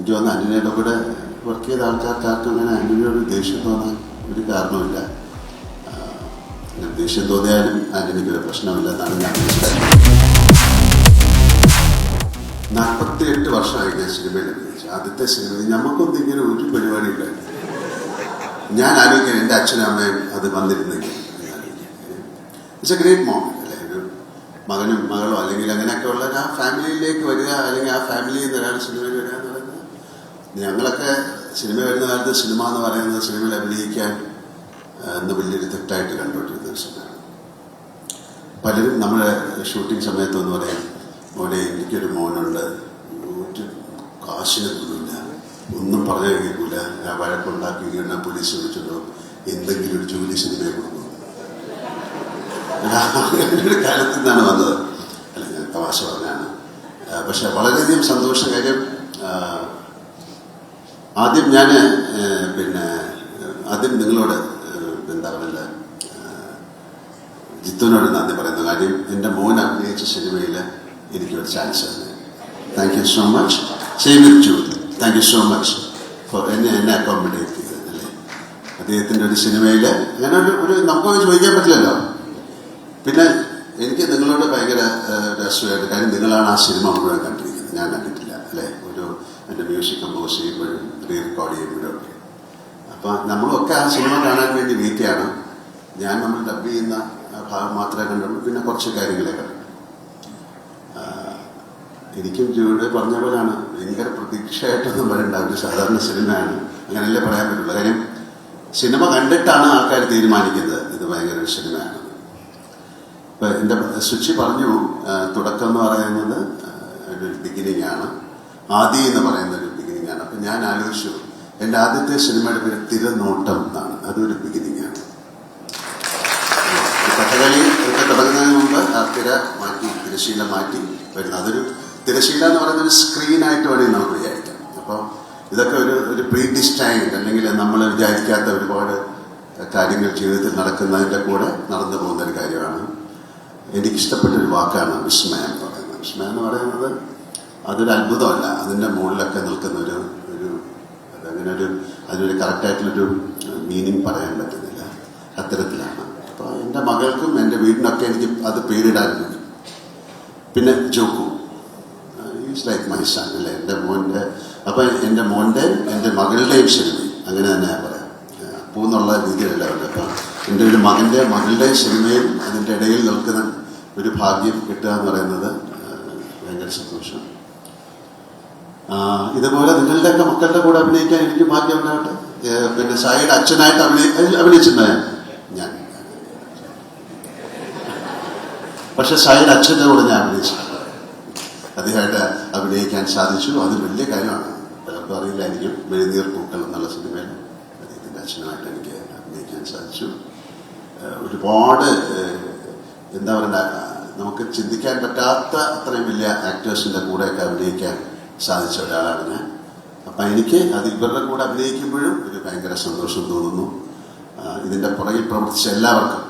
എനിക്ക് തോന്നുന്നു ആൻ്റണിയുടെ കൂടെ വർക്ക് ചെയ്ത ആൾക്കാർക്കാർക്കും അങ്ങനെ ആൻ്റണിയോട് ദേഷ്യം തോന്നാൻ ഒരു കാരണമില്ല. ദേഷ്യം തോന്നിയാലും ആൻ്റണിക്കൊരു പ്രശ്നമില്ലെന്നാണ് ഞാൻ മനസ്സിലാക്കിയത്. 48 വർഷമായി ഞാൻ സിനിമയിൽ അഭിനയിച്ചു. ആദ്യത്തെ സിനിമയിൽ നമുക്കൊന്നും ഇങ്ങനെ ഒരു പരിപാടി ഉണ്ടായിരുന്നു. ഞാൻ ആലോചിക്കാൻ എൻ്റെ അച്ഛനും അമ്മയും അത് വന്നിരുന്നെങ്കിൽ ഇറ്റ്സ് എ ഗ്രേറ്റ് മോമെന്റ് അല്ലേ? ഒരു മകനും മകളോ അല്ലെങ്കിൽ അങ്ങനെയൊക്കെ ഉള്ള ആ ഫാമിലിയിലേക്ക് വരിക, അല്ലെങ്കിൽ ആ ഫാമിലിയിൽ നിന്ന് ഒരാൾ സിനിമയിൽ വരിക എന്ന് പറയുന്നത്, ഞങ്ങളൊക്കെ സിനിമ വരുന്ന കാലത്ത് സിനിമ എന്ന് പറയുന്നത് സിനിമയിൽ അഭിനയിക്കാൻ എന്ന് വലിയൊരു തെറ്റായിട്ട് കണ്ടുകൊണ്ടിരുന്ന ഒരു സമയമാണ്. പലരും നമ്മുടെ ഷൂട്ടിംഗ് സമയത്തൊന്നും പറയും, മോനെ എനിക്കൊരു മോനുണ്ട്, ഒരു കാശിന് പോലുമില്ല, ഒന്നും പറഞ്ഞു കേൾക്കില്ല, ഞാൻ വഴക്കുണ്ടാക്കി ഇങ്ങനെ പോലീസ് വിളിച്ചല്ലോ, എന്തെങ്കിലും ഒരു ജോലി സിനിമയെ കൊടുക്കും. ഒരു കാലത്ത് നിന്നാണ് വന്നത്. അല്ല, ഞാൻ തമാശ പറഞ്ഞാണ്. പക്ഷെ വളരെയധികം സന്തോഷം. കാര്യം ആദ്യം ഞാൻ ആദ്യം നിങ്ങളോട് എന്താ പറയുക, ജിത്തുവിനോട് നന്ദി പറയുന്നു. കാര്യം എൻ്റെ മോൻ അഭിനയിച്ച സിനിമയിൽ എനിക്കൊരു ചാൻസ് തന്നെ. Thank you so much. Same with you. Thank you so much for എന്നെ അക്കോമഡേറ്റ് ചെയ്തത് അല്ലേ. അദ്ദേഹത്തിൻ്റെ ഒരു സിനിമയിൽ അങ്ങനെ ഒരു നമുക്ക് ചോദിക്കാൻ പറ്റില്ലല്ലോ. പിന്നെ എനിക്ക് നിങ്ങളോട് ഭയങ്കര രസമായിട്ട്, കാര്യം നിങ്ങളാണ് ആ സിനിമ മുഴുവൻ കണ്ടിരിക്കുന്നത്, ഞാൻ കണ്ടിട്ടില്ല അല്ലേ. എൻ്റെ മ്യൂസിക് കമ്പോസ് ചെയ്യുമ്പോഴും റീ റെക്കോർഡ് ചെയ്യുമ്പോഴും ഒക്കെ. അപ്പം നമ്മളൊക്കെ ആ സിനിമ കാണാൻ വേണ്ടി വെയിറ്റ് ചെയ്യണം. നമ്മൾ ഡബ് ചെയ്യുന്ന ഭാഗം മാത്രമേ കണ്ടുള്ളൂ, പിന്നെ കുറച്ച് കാര്യങ്ങളെ കണ്ടു. എനിക്കും ജോയുടെ പറഞ്ഞ പോലെയാണ്, ഭയങ്കര പ്രതീക്ഷയായിട്ടൊന്നും പറയണ്ട, ഒരു സാധാരണ സിനിമയാണ്, അങ്ങനെയല്ലേ പറയാൻ പറ്റുള്ളൂ. കാര്യം സിനിമ കണ്ടിട്ടാണ് ആൾക്കാർ തീരുമാനിക്കുന്നത് ഇത് ഭയങ്കര ഒരു സിനിമയാണ്. ഇപ്പം എൻ്റെ സുചി പറഞ്ഞു, തുടക്കം എന്ന് പറയുന്നത് ഒരു ബിഗിനിങ് ആണ്, ആദി എന്ന് പറയുന്ന ഒരു ബിഗിനിങ് ആണ്. അപ്പം ഞാൻ ആലോചിച്ചു, എൻ്റെ ആദ്യത്തെ സിനിമയുടെ പേര് തിരനോട്ടം എന്നാണ്, അതൊരു ബിഗിനിങ് ആണ്. കഥകളി ഒക്കെ തുടങ്ങുന്നതിന് മുമ്പ് ആ തിരശീല മാറ്റി വരുന്നത്, അതൊരു തിരശീല എന്ന് പറയുന്ന ഒരു സ്ക്രീനായിട്ട് വേണമെങ്കിൽ നമുക്ക് വിചാരിക്കാം. അപ്പോൾ ഇതൊക്കെ ഒരു പ്രീ ഡിസ്റ്റൈൻഡ്, അല്ലെങ്കിൽ നമ്മൾ വിചാരിക്കാത്ത ഒരുപാട് കാര്യങ്ങൾ ജീവിതത്തിൽ നടക്കുന്നതിൻ്റെ കൂടെ നടന്നു പോകുന്ന ഒരു കാര്യമാണ്. എനിക്കിഷ്ടപ്പെട്ടൊരു വാക്കാണ് വിസ്മയം എന്ന് പറയുന്നത്. വിസ്മയം എന്ന് പറയുന്നത് അതൊരു അത്ഭുതമല്ല, അതിൻ്റെ മുകളിലൊക്കെ നിൽക്കുന്ന അതിനൊരു കറക്റ്റായിട്ടുള്ളൊരു മീനിങ് പറയാൻ പറ്റുന്നില്ല, അത്തരത്തിലാണ്. അപ്പോൾ എൻ്റെ മകൾക്കും എൻ്റെ വീടിനൊക്കെ എനിക്ക് അത് പേരിടാറുണ്ട്. പിന്നെ ജോക്കു, ഈസ് ലൈക്ക് മൈ സൺ അല്ലേ, എൻ്റെ മോൻ്റെ. അപ്പം എൻ്റെ മോൻ്റെയും എൻ്റെ മകളുടെയും സിനിമയും അങ്ങനെ തന്നെ ഞാൻ പറയാം, പൂന്നുള്ള രീതിയിലല്ല ഉണ്ട്. അപ്പം എൻ്റെ ഒരു മകളുടെയും സിനിമയും അതിൻ്റെ ഇടയിൽ നിൽക്കുന്ന ഒരു ഭാഗ്യം കിട്ടുക എന്ന് പറയുന്നത് ഭയങ്കര സന്തോഷം. ഇതുപോലെ നിങ്ങളുടെയൊക്കെ മക്കളുടെ കൂടെ അഭിനയിക്കാൻ എനിക്ക് ഭാഗ്യം ഉണ്ടാവട്ടെ. പിന്നെ സായിയുടെ അച്ഛനായിട്ട് അഭിനയിച്ചിട്ടുണ്ടായ ഞാൻ, പക്ഷെ സായിയുടെ അച്ഛൻ്റെ കൂടെ ഞാൻ അഭിനയിച്ചിട്ടുണ്ട്. അദ്ദേഹമായിട്ട് അഭിനയിക്കാൻ സാധിച്ചു, അത് വലിയ കാര്യമാണ്. പലർക്കും അറിയില്ലായിരിക്കും, മെഴുനീർ പൂക്കൾ എന്നുള്ള സിനിമയിൽ അദ്ദേഹത്തിൻ്റെ അച്ഛനുമായിട്ട് എനിക്ക് അഭിനയിക്കാൻ സാധിച്ചു. ഒരുപാട് എന്താ പറയുക, നമുക്ക് ചിന്തിക്കാൻ പറ്റാത്ത അത്രയും വലിയ ആക്ടേഴ്സിൻ്റെ കൂടെയൊക്കെ അഭിനയിക്കാൻ സാധിച്ച ഒരാളാണ് ഞാൻ. അപ്പം എനിക്ക് അത് ഇവരുടെ കൂടെ അഭിനയിക്കുമ്പോഴും ഒരു ഭയങ്കര സന്തോഷം തോന്നുന്നു. ഇതിൻ്റെ പുറകിൽ പ്രവർത്തിച്ച എല്ലാവർക്കും,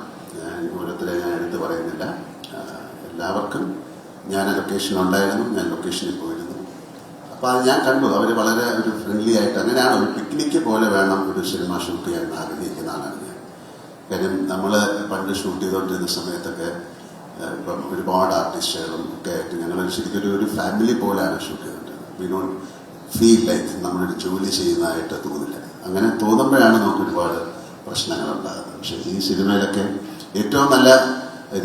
ഓരോരുത്തരെ ഞാൻ എടുത്ത് പറയുന്നില്ല, എല്ലാവർക്കും ഞാൻ ലൊക്കേഷനുണ്ടായിരുന്നു, ഞാൻ ലൊക്കേഷനിൽ പോയിരുന്നു. അപ്പോൾ അത് ഞാൻ കണ്ടു, അവർ വളരെ ഒരു ഫ്രണ്ട്ലി ആയിട്ട്, അങ്ങനെയാണ് ഒരു പിക്നിക്ക് പോലെ വേണം ഒരു സിനിമ ഷൂട്ട് ചെയ്യാൻ ആഗ്രഹിക്കുന്ന ആളാണ് ഞാൻ. കാര്യം നമ്മൾ പണ്ട് ഷൂട്ട് ചെയ്തുകൊണ്ടിരുന്ന സമയത്തൊക്കെ ഇപ്പം ഒരുപാട് ആർട്ടിസ്റ്റുകളും ഒക്കെ ആയിട്ട് ഞങ്ങൾ ശരിക്കും ഒരു ഫാമിലി പോലെയാണ് ഷൂട്ട് ചെയ്തിട്ടുള്ളത്. വി ഡോണ്ട് ഫീൽ ലൈക്ക് നമ്മളൊരു ജോലി ചെയ്യുന്നതായിട്ട് തോന്നില്ല. അങ്ങനെ തോന്നുമ്പോഴാണ് നമുക്ക് ഒരുപാട് പ്രശ്നങ്ങളുണ്ടാകുന്നത്. പക്ഷേ ഈ സിനിമയിലൊക്കെ ഏറ്റവും നല്ല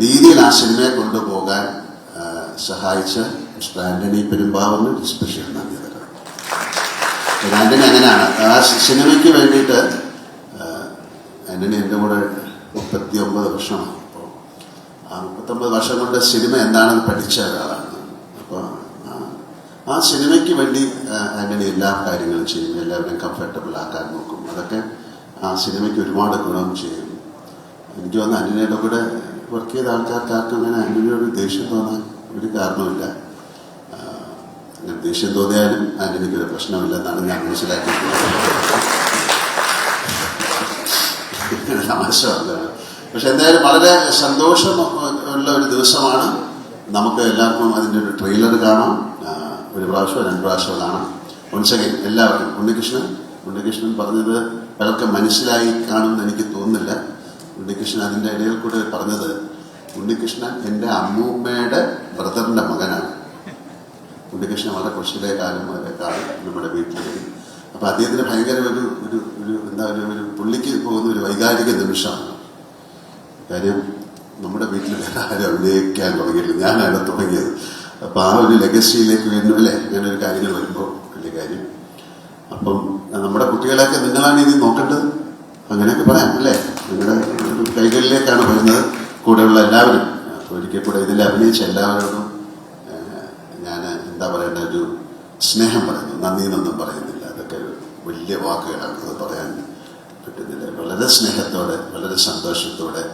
രീതിയിൽ ആ സിനിമയെ കൊണ്ടുപോകാൻ സഹായിച്ച മിസ്റ്റർ ആൻ്റണി പെരുമ്പാവൂരിന് സ്പെഷ്യൽ നന്ദി തരാം. ആൻ്റണി അങ്ങനെയാണ് ആ സിനിമയ്ക്ക് വേണ്ടിയിട്ട്. ആൻ്റണി എൻ്റെ കൂടെ 39 വർഷമാണ്. അപ്പോൾ ആ 39 വർഷം കൊണ്ട് സിനിമ എന്താണെന്ന് പഠിച്ച ഒരാളാണ്. അപ്പോൾ ആ സിനിമയ്ക്ക് വേണ്ടി ആൻ്റണി എല്ലാ കാര്യങ്ങളും ചെയ്യും, എല്ലാവരെയും കംഫർട്ടബിൾ ആക്കാൻ നോക്കും. അതൊക്കെ ആ സിനിമയ്ക്ക് ഒരുപാട് ഗുണം ചെയ്യും. എനിക്ക് തോന്നുന്നു ആൻ്റണിയുടെ കൂടെ വർക്ക് ചെയ്ത ആൾക്കാർക്കാർക്കും അങ്ങനെ ആൻ്റണിയോട് ദേഷ്യം തോന്നാൻ ഒരു കാരണമില്ല. അങ്ങനെ ദേഷ്യം തോന്നിയാലും ആൻ്റണിക്കൊരു പ്രശ്നമില്ലെന്നാണ് ഞാൻ മനസ്സിലാക്കിയിട്ടുള്ളത്. തമാശ. പക്ഷെ എന്തായാലും വളരെ സന്തോഷം ഉള്ള ഒരു ദിവസമാണ്. നമുക്ക് എല്ലാവർക്കും അതിൻ്റെ ഒരു ട്രെയിലർ കാണാം, ഒരു പ്രാവശ്യമോ 2 പ്രാവശ്യമോ കാണാം. വൺസ് അഗൈൻ എല്ലാവരും ഉണ്ണികൃഷ്ണൻ പറഞ്ഞത് പലർക്കും മനസ്സിലായി കാണുമെന്ന് എനിക്ക് തോന്നുന്നില്ല. ഉണ്ണികൃഷ്ണൻ അതിൻ്റെ ഇടയിൽ കൂടെ പറഞ്ഞത്, ഉണ്ണികൃഷ്ണൻ എൻ്റെ അമ്മൂമ്മയുടെ ബ്രദറിൻ്റെ മകനാണ്. ഉണ്ണികൃഷ്ണൻ വളരെ കൊച്ചിലെ കാലം നമ്മുടെ വീട്ടിൽ വരും. അപ്പോൾ അദ്ദേഹത്തിന് ഭയങ്കര ഒരു പുള്ളിക്ക് പോകുന്ന ഒരു വൈകാരിക നിമിഷമാണ്. കാര്യം നമ്മുടെ വീട്ടിൽ വേറെ ആരും അഭിനയിക്കാൻ തുടങ്ങിയില്ല, ഞാനാണ് തുടങ്ങിയത്. അപ്പോൾ ആ ഒരു ലെഗസിയിലേക്ക് വരുന്നു അല്ലേ, ഇങ്ങനെ ഒരു കാര്യങ്ങൾ വരുമ്പോൾ വലിയ കാര്യം. അപ്പം നമ്മുടെ കുട്ടികളെയൊക്കെ നിങ്ങളാണ് ഇനി നോക്കേണ്ടത്, അങ്ങനെയൊക്കെ പറയാം അല്ലേ. നിങ്ങളുടെ കൈകളിലേക്കാണ് വരുന്നത് കൂടെയുള്ള എല്ലാവരും. ഒരിക്കൽ കൂടെ ഇതിൽ അഭിനയിച്ച എല്ലാവരോടും ഞാൻ എന്താ പറയേണ്ട, ഒരു സ്നേഹം പറയുന്നു. നന്ദി എന്നൊന്നും പറയുന്നില്ല, അതൊക്കെ വലിയ വാക്കുകളാണ്, അത് പറയാൻ പറ്റുന്നില്ല. വളരെ സ്നേഹത്തോടെ വളരെ സന്തോഷത്തോടെ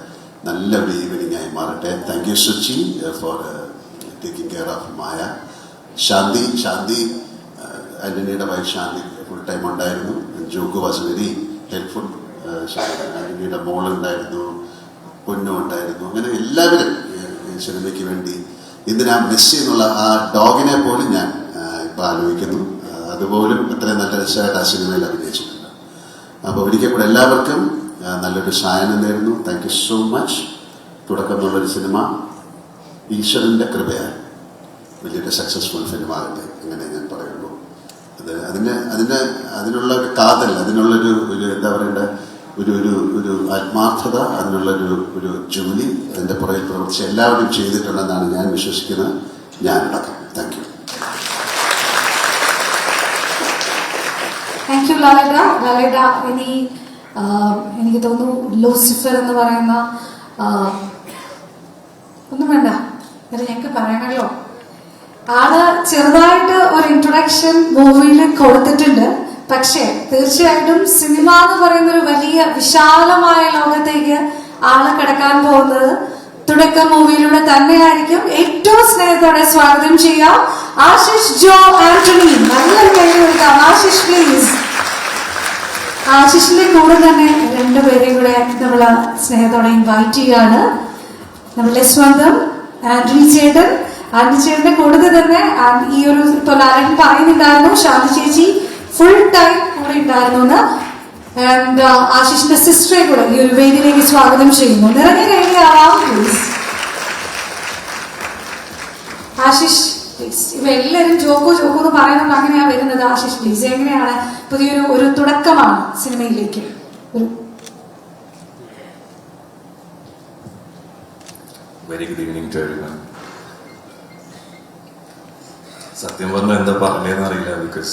നല്ലൊരു ഈവനിങ് ആയി മാറട്ടെ. Thank you Suchi for taking care of Maya. Shanti ആൻ്റണിയുടെ വൈഫ് ശാന്തി ഫുൾ ടൈം ഉണ്ടായിരുന്നു. Joku was very helpful. ആൻ്റണിയുടെ മോളുണ്ടായിരുന്നു, പൊന്നും ഉണ്ടായിരുന്നു. അങ്ങനെ എല്ലാവരും സിനിമയ്ക്ക് വേണ്ടി എന്തിനാ മെസ്സി എന്നുള്ള ആ ഡോഗിനെ പോലും ഞാൻ ഇപ്പം ആലോചിക്കുന്നു. അതുപോലും അത്രയും നല്ല രസമായിട്ട് ആ സിനിമയിൽ അഭിനയിച്ചിട്ടുണ്ട്. അപ്പോൾ ഒരിക്കൽ കൂടെ എല്ലാവർക്കും നല്ലൊരു സായനം നേരുന്നു. Thank you so much. തുടക്കം എന്നുള്ളൊരു സിനിമ ഈശ്വരൻ്റെ കൃപയാൽ വലിയൊരു സക്സസ്ഫുൾ ഫിലിം ആകട്ടെ, അങ്ങനെ ഞാൻ പറയുള്ളൂ. അതിനുള്ള ഒരു കാതൽ, അതിനുള്ളൊരു എന്താ പറയേണ്ട, ഒരു ആത്മാർത്ഥത, അതിനുള്ളൊരു ജോലി അതിൻ്റെ പുറകിൽ പ്രവർത്തിച്ച് എല്ലാവരും ചെയ്തിട്ടുണ്ടെന്നാണ് ഞാൻ വിശ്വസിക്കുന്നത്, ഞാനടക്കം. Thank you. Thank you Lalitha. ഇനി എനിക്ക് തോന്നുന്നു ലൂസിഫർ എന്ന് പറയുന്ന ഒന്നും വേണ്ട, ഞങ്ങൾക്ക് പറയണല്ലോ. ആള് ചെറുതായിട്ട് ഒരു ഇൻട്രൊഡക്ഷൻ മൂവിയിൽ കൊടുത്തിട്ടുണ്ട്. പക്ഷേ തീർച്ചയായിട്ടും സിനിമ എന്ന് പറയുന്ന ഒരു വലിയ വിശാലമായ ലോകത്തേക്ക് ആള് കിടക്കാൻ പോകുന്നത് തുടക്കം മൂവിയിലൂടെ തന്നെയായിരിക്കും. ഏറ്റവും സ്നേഹത്തോടെ സ്വാഗതം ചെയ്യാം ആശിഷ് ജോ ആന്റണി. നല്ലൊരു കൈ കൊടുക്കാം ആശിഷ്, പ്ലീസ്. ആശിഷിന്റെ കൂടെ തന്നെ രണ്ടുപേരെയും കൂടെ നമ്മൾ സ്നേഹത്തോടെ ഇൻവൈറ്റ് ചെയ്യാണ്. നമ്മളുടെ സ്വന്തം ആന്റണി ചേട്ടന്റെ കൂടെ തന്നെ ഈ ഒരു ഇപ്പോൾ ലാലൻ പറയുന്നുണ്ടായിരുന്നു, ശാന്തി ചേച്ചി ഫുൾ ടൈം കൂടെ ഉണ്ടായിരുന്നു. ആൻഡ് ആശിഷിന്റെ സിസ്റ്ററെ കൂടെ ഈ ഒരു വേദിയിലേക്ക് സ്വാഗതം ചെയ്യുന്നു. നിറഞ്ഞ കൈകളാവാം പ്ലീസ്. ആശിഷ് പ്ലീസ്. ഇവ എല്ലാവരും ജോക്കോ എന്ന് പറയുന്നത് അങ്ങനെയാണ് വരുന്നത്. ആശിഷ് പ്ലീസ്, എങ്ങനെയാണ് പുതിയൊരു തുടക്കമാണ് സിനിമയിലേക്ക്? Very good evening to everyone. സത്യം പറഞ്ഞാൽ എന്താ പറഞ്ഞതെന്ന് അറിയില്ല, ബിക്കോസ്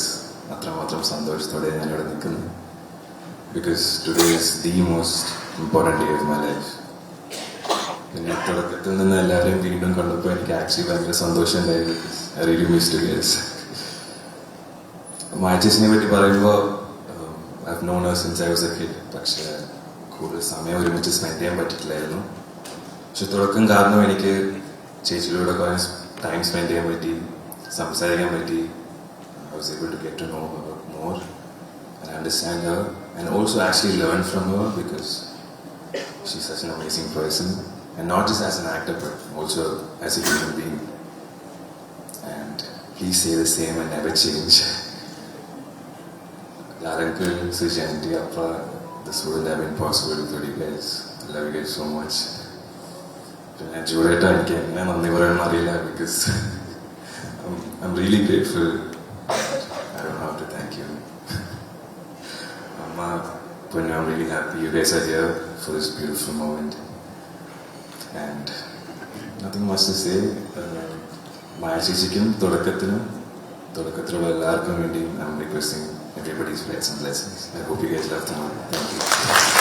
അത്രമാത്രം സന്തോഷത്തോടെ ഞാനിവിടെ നിൽക്കുന്നു. Because today is the most important day of my life. പിന്നെ തുടക്കത്തിൽ നിന്ന് എല്ലാവരെയും വീണ്ടും കണ്ടപ്പോൾ എനിക്ക് ആക്ച്വലി ഭയങ്കര സന്തോഷം ഉണ്ടായി. Because I really miss to gaze. മാച്ചസിനെ പറ്റി പറയുമ്പോൾ I have known her since I was a kid. പക്ഷേ കൂടുതൽ സമയം ഒരുമിച്ച് സ്പെൻഡ് ചെയ്യാൻ പറ്റിയിട്ടില്ലായിരുന്നു. പക്ഷെ തുടക്കം കാരണം എനിക്ക് ചേച്ചിയിലൂടെ കുറേ ടൈം സ്പെൻഡ് ചെയ്യാൻ പറ്റി, സംസാരിക്കാൻ പറ്റി. I was able to get to know her more and understand her and also actually learn from her, because she's such an amazing person, and not just as an actor but also as a human being. And please say the same and never change. Laranku, Sujanti, Appa, this wouldn't have been possible without you guys. I love you guys so much. And Jureta again, I'm never in Marila, because I'm really grateful. I don't know how to thank you. Amma, Punna, I'm really happy you guys are here for this beautiful moment. And nothing much to say. Maya Chichikim, Todakathilulla ellarkum vendi I'm requesting everybody's prayers and blessings. I hope you guys love the movie. Thank you.